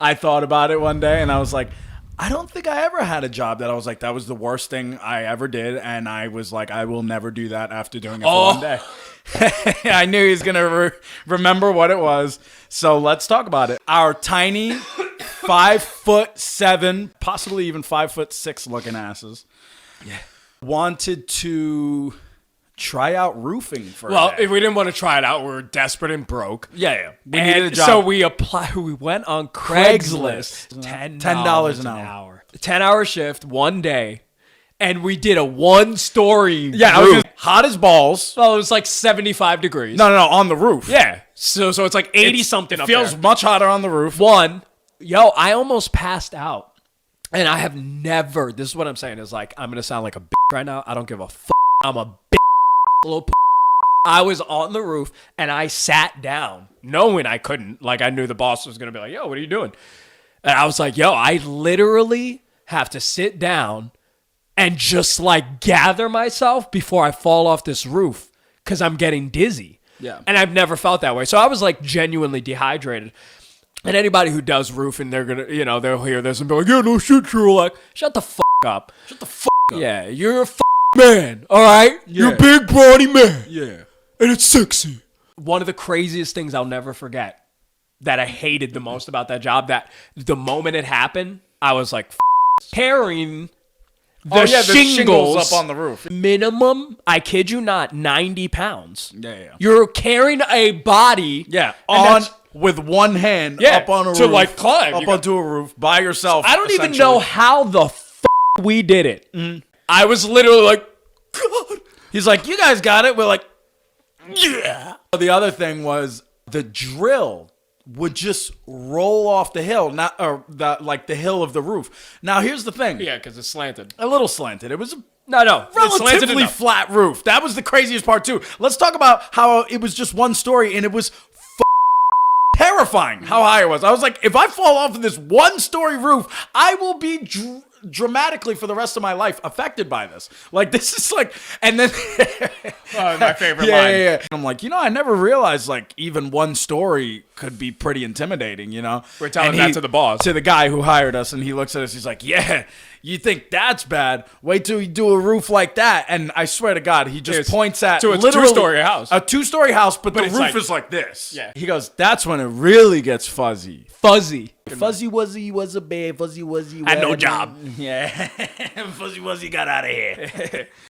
I thought about it one day and I was like, I don't think I ever had a job that I was like, that was the worst thing I ever did. And I was like, I will never do that after doing it for one day. I knew he was going to remember what it was. So let's talk about it. Our tiny 5'7", possibly even 5'6" looking asses. Yeah. Wanted to try out roofing for Well, a day. if we didn't want to try it out, we were desperate and broke. Yeah. We And needed a job. so we applied. We went on Craigslist. $10 an hour. 10-hour shift, one day. And we did a one-story Yeah, roof. hot as balls. Well, it was like 75 degrees. No, on the roof. Yeah. So it's like 80-something up feels there. much hotter on the roof. I almost passed out. And I have never, this is what I'm saying, is like, I'm going to sound like a bitch right now. I don't give a fuck. I'm a bitch. Little I was on the roof and I sat down knowing I couldn't. Like, I knew the boss was going to be like, yo, what are you doing? And I was like, yo, I literally have to sit down and just like gather myself before I fall off this roof because I'm getting dizzy. Yeah. And I've never felt that way. So I was like genuinely dehydrated. And anybody who does roofing, they're going to, they'll hear this and be like, yeah, no shit, you're like, shut the fuck up. Shut the fuck up. Yeah, you're a man, all right? Yeah. You're a big, brawny man. Yeah. And it's sexy. One of the craziest things I'll never forget that I hated the most about that job, that the moment it happened, I was like, carrying the shingles up on the roof. Minimum, I kid you not, 90 pounds. Yeah. You're carrying a body. Yeah, on with one hand Yeah, up on a roof. to, like, climb. Up onto a roof by yourself. I don't even know how the we did it. I was literally like, God. He's like, you guys got it. We're like, yeah. The other thing was the drill would just roll off the hill, the hill of the roof. Now, here's the thing. Yeah, because it's slanted. A little slanted. It was No. relatively flat roof. That was the craziest part, too. Let's talk about how it was just one story, and it was terrifying how high it was. I was like, if I fall off of this one-story roof, I will be dramatically for the rest of my life affected by this. Like, this is like, and then my favorite line. line. Yeah. I'm like, I never realized like even one story could be pretty intimidating, We're telling that to the boss. To the guy who hired us, and he looks at us, he's like, yeah, you think that's bad? Wait till you do a roof like that. And I swear to God, he just points at to a two-story house. A two-story house, but the roof like, is like this. Yeah. He goes, that's when it really gets fuzzy. Fuzzy was a babe. Fuzzy wuzzy. Had no job. Yeah. Fuzzy wuzzy got out of here.